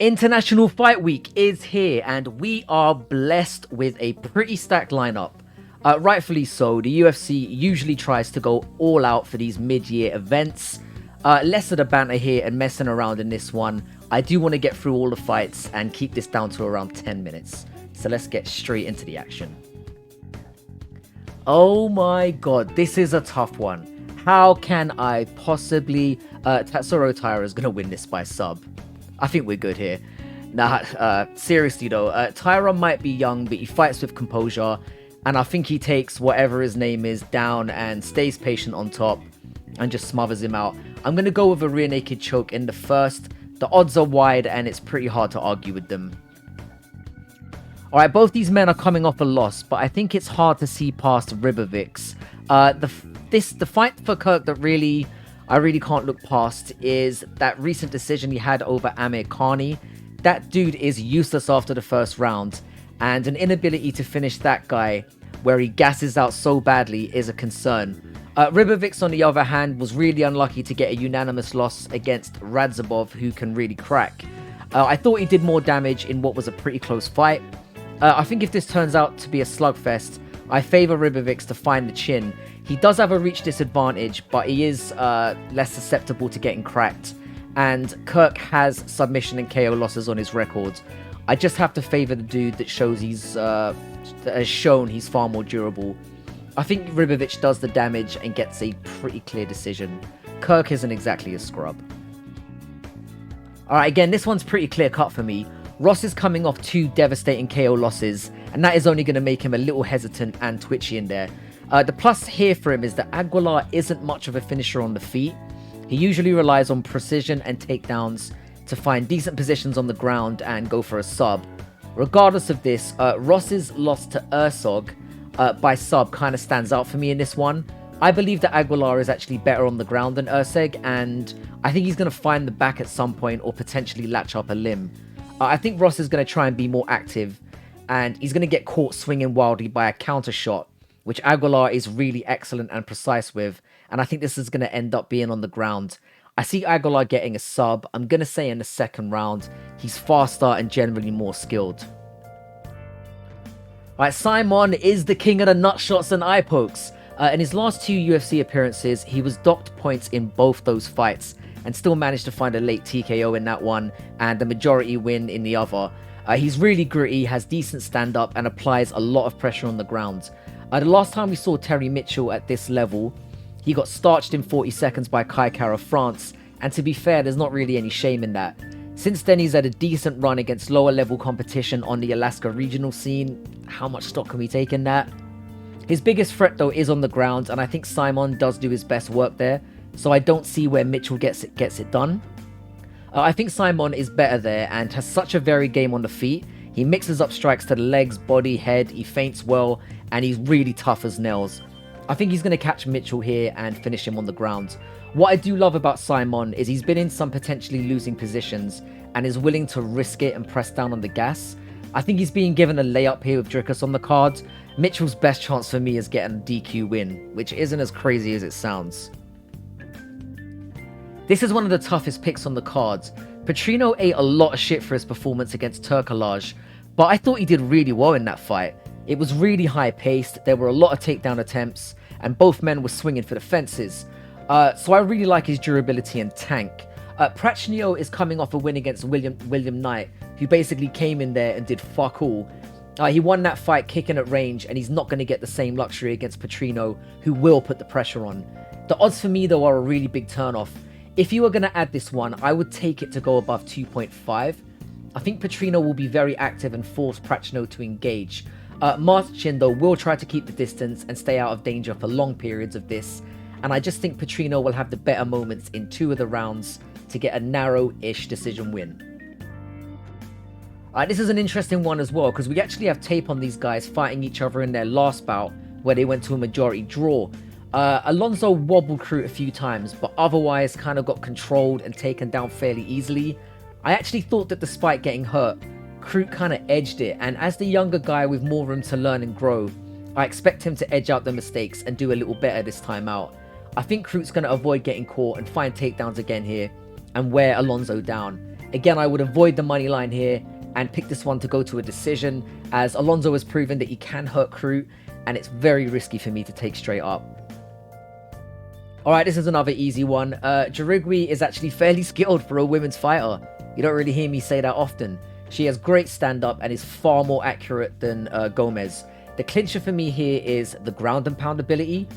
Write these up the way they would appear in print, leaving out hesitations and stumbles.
International Fight Week is here, and we are blessed with a pretty stacked lineup. Rightfully so, the UFC usually tries to go all out for these mid-year events. Less of the banter here and messing around in this one. I do want to get through all the fights and keep this down to around 10 minutes. So let's get straight into the action. Oh my god, this is a tough one. How can I possibly... Tatsuro Taira is going to win this by sub. I think we're good here. Nah, seriously though, Taira might be young, but he fights with composure. And I think he takes whatever his name is down and stays patient on top and just smothers him out. I'm going to go with a rear naked choke in the first. The odds are wide and it's pretty hard to argue with them. Alright, both these men are coming off a loss, but I think it's hard to see past Ribovics. The fight for Kirk that I really can't look past is that recent decision he had over Amir Khani. That dude is useless after the first round, and an inability to finish that guy where he gasses out so badly is a concern. Ribovics, on the other hand, was really unlucky to get a unanimous loss against Radzhabov, who can really crack. I thought he did more damage in what was a pretty close fight. I think if this turns out to be a slugfest, I favour Ribovics to find the chin. He does have a reach disadvantage, but he is less susceptible to getting cracked. And Kirk has submission and KO losses on his record. I just have to favour the dude that has shown he's far more durable. I think Ribovics does the damage and gets a pretty clear decision. Kirk isn't exactly a scrub. Alright, again, this one's pretty clear cut for me. Ross is coming off 2 devastating KO losses, and that is only going to make him a little hesitant and twitchy in there. The plus here for him is that Aguilar isn't much of a finisher on the feet. He usually relies on precision and takedowns to find decent positions on the ground and go for a sub. Regardless of this, Ross's loss to Ersog by sub kind of stands out for me in this one. I believe that Aguilar is actually better on the ground than Erseg, and I think he's going to find the back at some point or potentially latch up a limb. I think Ross is going to try and be more active, and he's going to get caught swinging wildly by a counter shot, which Aguilar is really excellent and precise with, and I think this is going to end up being on the ground. I see Aguilar getting a sub. I'm going to say in the second round. He's faster and generally more skilled. Alright, Saaimon is the king of the nut shots and eye pokes. In his last 2 UFC appearances, he was docked points in both those fights and still managed to find a late TKO in that one and the majority win in the other. He's really gritty, has decent stand-up, and applies a lot of pressure on the ground. The last time we saw Terry Mitchell at this level, he got starched in 40 seconds by Kai Kara France, and to be fair, there's not really any shame in that. Since then, he's had a decent run against lower level competition on the Alaska regional scene. How much stock can we take in that? His biggest threat though is on the ground, and I think Saaimon does do his best work there, so I don't see where Mitchell gets it done. I think Saaimon is better there and has such a varied game on the feet. He mixes up strikes to the legs, body, head, he feints well, and he's really tough as nails. I think he's going to catch Mitchell here and finish him on the ground. What I do love about Saaimon is he's been in some potentially losing positions and is willing to risk it and press down on the gas. I think he's being given a layup here with Dricus on the card. Mitchell's best chance for me is getting a DQ win, which isn't as crazy as it sounds. This is one of the toughest picks on the cards. Petrino ate a lot of shit for his performance against Turkalaj, but I thought he did really well in that fight. It was really high paced, there were a lot of takedown attempts, and both men were swinging for the fences. So I really like his durability and tank. Prachnio is coming off a win against William Knight, who basically came in there and did fuck all. He won that fight kicking at range, and he's not going to get the same luxury against Petrino, who will put the pressure on. The odds for me though are a really big turnoff. If you were going to add this one, I would take it to go above 2.5. I think Petrino will be very active and force Prachnio to engage. Marcin though will try to keep the distance and stay out of danger for long periods of this, and I just think Petrino will have the better moments in 2 of the rounds to get a narrow-ish decision win. This is an interesting one as well, because we actually have tape on these guys fighting each other in their last bout, where they went to a majority draw. Alonso wobbled Crute a few times, but otherwise kind of got controlled and taken down fairly easily. I actually thought that despite getting hurt, Crute kind of edged it, and as the younger guy with more room to learn and grow, I expect him to edge out the mistakes and do a little better this time out. I think Crute's going to avoid getting caught and find takedowns again here and wear Alonso down. Again, I would avoid the money line here and pick this one to go to a decision, as Alonso has proven that he can hurt Crute, and it's very risky for me to take straight up. Alright, this is another easy one. Jauregui is actually fairly skilled for a women's fighter. You don't really hear me say that often. She has great stand-up and is far more accurate than Gomez. The clincher for me here is the ground and pound ability.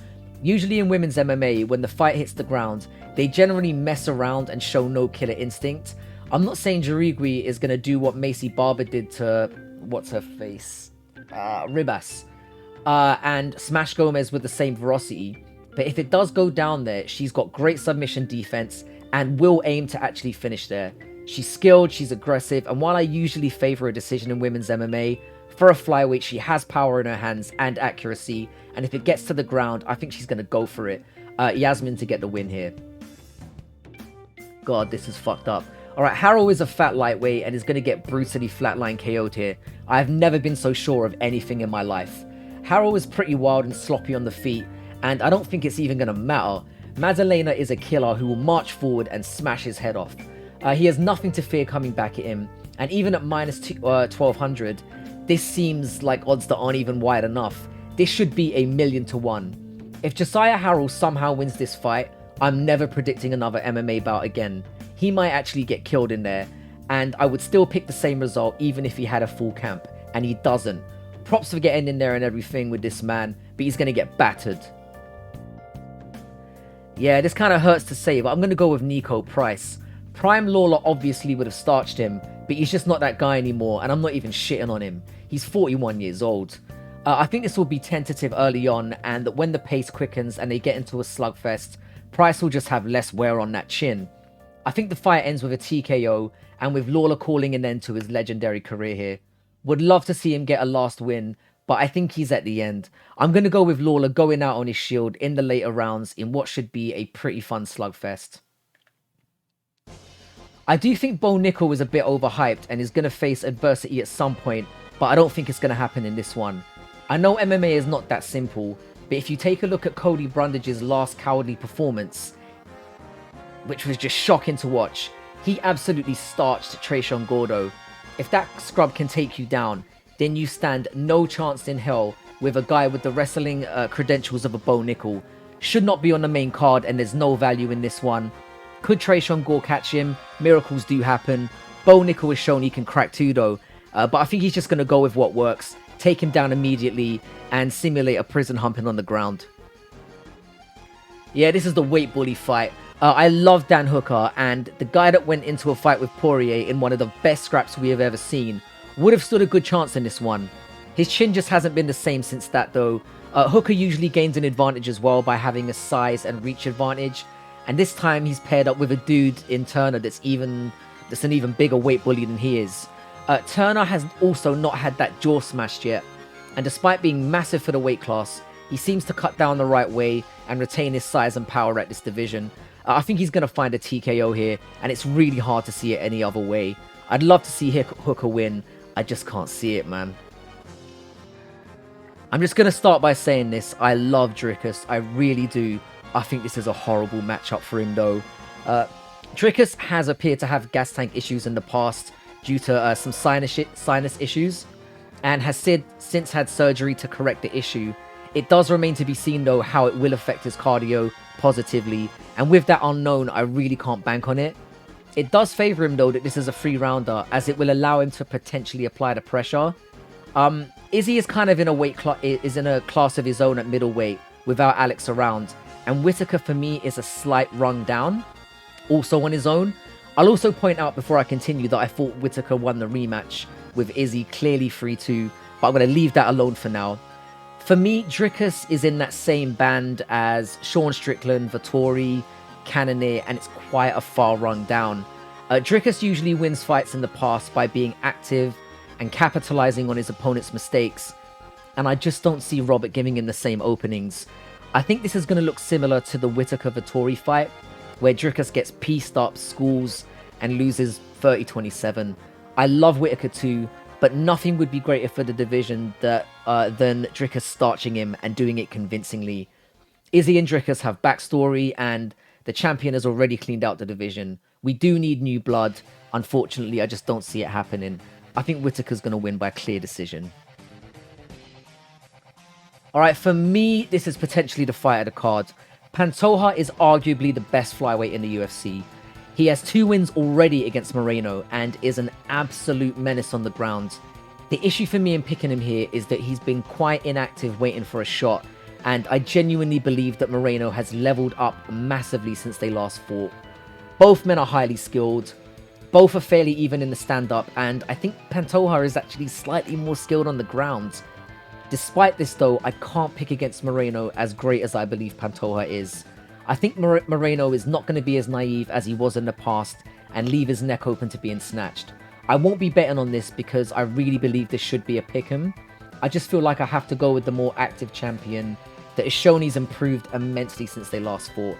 Usually in women's MMA, when the fight hits the ground, they generally mess around and show no killer instinct. I'm not saying Jauregui is going to do what Macy Barber did to, what's her face? Ribas. And smash Gomez with the same ferocity. But if it does go down there, she's got great submission defense and will aim to actually finish there. She's skilled, she's aggressive, and while I usually favor a decision in women's MMA, for a flyweight, she has power in her hands and accuracy, and if it gets to the ground, I think she's going to go for it. Yasmin to get the win here. God, this is fucked up. Alright, Harrell is a fat lightweight and is going to get brutally flatline KO'd here. I have never been so sure of anything in my life. Harrell is pretty wild and sloppy on the feet, and I don't think it's even going to matter. Maddalana is a killer who will march forward and smash his head off. He has nothing to fear coming back at him, and even at minus 1200, this seems like odds that aren't even wide enough. This should be 1,000,000 to 1. If Josiah Harrell somehow wins this fight, I'm never predicting another MMA bout again. He might actually get killed in there, and I would still pick the same result even if he had a full camp, and he doesn't. Props for getting in there and everything with this man, but he's going to get battered. Yeah, this kind of hurts to say, but I'm going to go with Nico Price. Prime Lawler obviously would have starched him, but he's just not that guy anymore, and I'm not even shitting on him. He's 41 years old. I think this will be tentative early on, and that when the pace quickens and they get into a slugfest, Price will just have less wear on that chin. I think the fight ends with a TKO, and with Lawler calling an end to his legendary career here. Would love to see him get a last win, but I think he's at the end. I'm going to go with Lawler going out on his shield in the later rounds in what should be a pretty fun slugfest. I do think Bo Nickal is a bit overhyped and is going to face adversity at some point, but I don't think it's going to happen in this one. I know MMA is not that simple, but if you take a look at Cody Brundage's last cowardly performance, which was just shocking to watch, he absolutely starched Tresean Gordo. If that scrub can take you down, then you stand no chance in hell with a guy with the wrestling credentials of a Bo Nickal. Should not be on the main card, and there's no value in this one. Could Tresean Gore catch him? Miracles do happen. Bo Nickal has shown he can crack too though, but I think he's just going to go with what works, take him down immediately, and simulate a prison humping on the ground. Yeah, this is the weight bully fight. I love Dan Hooker, and the guy that went into a fight with Poirier in one of the best scraps we have ever seen would have stood a good chance in this one. His chin just hasn't been the same since that though. Hooker usually gains an advantage as well by having a size and reach advantage, and this time he's paired up with a dude in Turner that's an even bigger weight bully than he is. Turner has also not had that jaw smashed yet, and despite being massive for the weight class, he seems to cut down the right way and retain his size and power at this division. I think he's going to find a TKO here, and it's really hard to see it any other way. I'd love to see Hooker win, I just can't see it, man. I'm just going to start by saying this, I love Dricus, I really do. I think this is a horrible matchup for him though. Dricus has appeared to have gas tank issues in the past due to some sinus issues, and has since had surgery to correct the issue. It does remain to be seen though how it will affect his cardio positively, and with that unknown, I really can't bank on it. It does favour him though that this is a 3-rounder, as it will allow him to potentially apply the pressure. Izzy is kind of in a class of his own at middleweight without Alex around, and Whittaker for me is a slight rung down, also on his own. I'll also point out before I continue that I thought Whittaker won the rematch with Izzy clearly 3-2, but I'm going to leave that alone for now. For me, Dricus is in that same band as Sean Strickland, Vettori, Cannonier, and it's quite a far rung down. Dricus usually wins fights in the past by being active and capitalizing on his opponent's mistakes, and I just don't see Robert giving him the same openings. I think this is going to look similar to the Whittaker-Vettori fight, where Dricus gets pieced up, schools, and loses 30-27. I love Whittaker too, but nothing would be greater for the division than Dricus starching him and doing it convincingly. Izzy and Dricus have backstory, and the champion has already cleaned out the division. We do need new blood. unfortunately, I just don't see it happening. I think Whittaker's going to win by clear decision. Alright, for me, this is potentially the fight of the card. Pantoja is arguably the best flyweight in the UFC. He has 2 wins already against Moreno and is an absolute menace on the ground. The issue for me in picking him here is that he's been quite inactive waiting for a shot, and I genuinely believe that Moreno has leveled up massively since they last fought. Both men are highly skilled, both are fairly even in the stand-up, and I think Pantoja is actually slightly more skilled on the ground. Despite this though, I can't pick against Moreno as great as I believe Pantoja is. I think Moreno is not going to be as naive as he was in the past and leave his neck open to being snatched. I won't be betting on this because I really believe this should be a pick'em. I just feel like I have to go with the more active champion that has shown he's improved immensely since they last fought.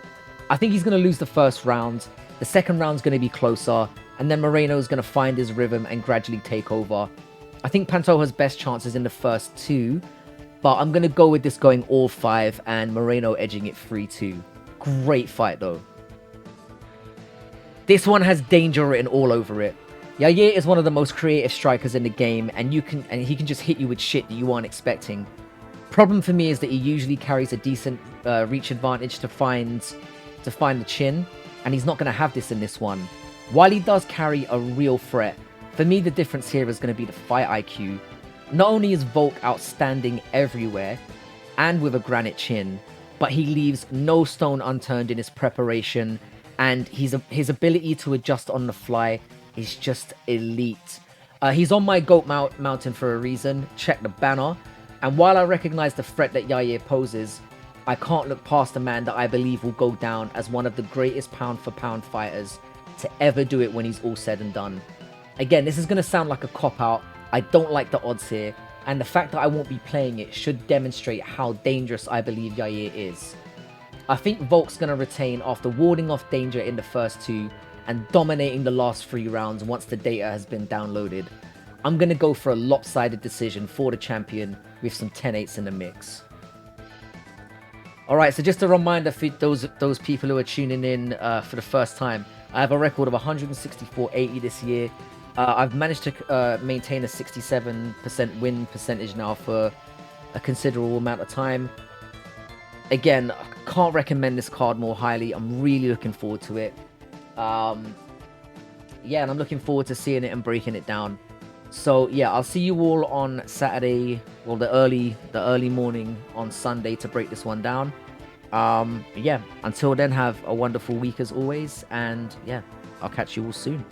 I think he's going to lose the first round, the second round's going to be closer, and then Moreno is going to find his rhythm and gradually take over. I think Pantoja's best chance is in the first 2, but I'm going to go with this going all 5 and Moreno edging it 3-2. Great fight though. This one has danger written all over it. Yair is one of the most creative strikers in the game, and he can just hit you with shit that you aren't expecting. Problem for me is that he usually carries a decent reach advantage to find the chin, and he's not going to have this in this one. While he does carry a real threat, for me the difference here is going to be the fight IQ. Not only is Volk outstanding everywhere and with a granite chin, but he leaves no stone unturned in his preparation, and his ability to adjust on the fly is just elite. He's on my GOAT mountain for a reason, check the banner, and while I recognize the threat that Yair poses, I can't look past a man that I believe will go down as one of the greatest pound for pound fighters to ever do it when he's all said and done. Again, this is going to sound like a cop-out. I don't like the odds here, and the fact that I won't be playing it should demonstrate how dangerous I believe Yair is. I think Volk's going to retain after warding off danger in the first 2 and dominating the last 3 rounds once the data has been downloaded. I'm going to go for a lopsided decision for the champion with some 10-8s in the mix. Alright, so just a reminder for those people who are tuning in for the first time, I have a record of 164.80 this year. I've managed to maintain a 67% win percentage now for a considerable amount of time. Again, I can't recommend this card more highly. I'm really looking forward to it. Yeah, and I'm looking forward to seeing it and breaking it down. So yeah, I'll see you all on Saturday, well the early morning on Sunday to break this one down. Yeah, until then, have a wonderful week as always, and yeah, I'll catch you all soon.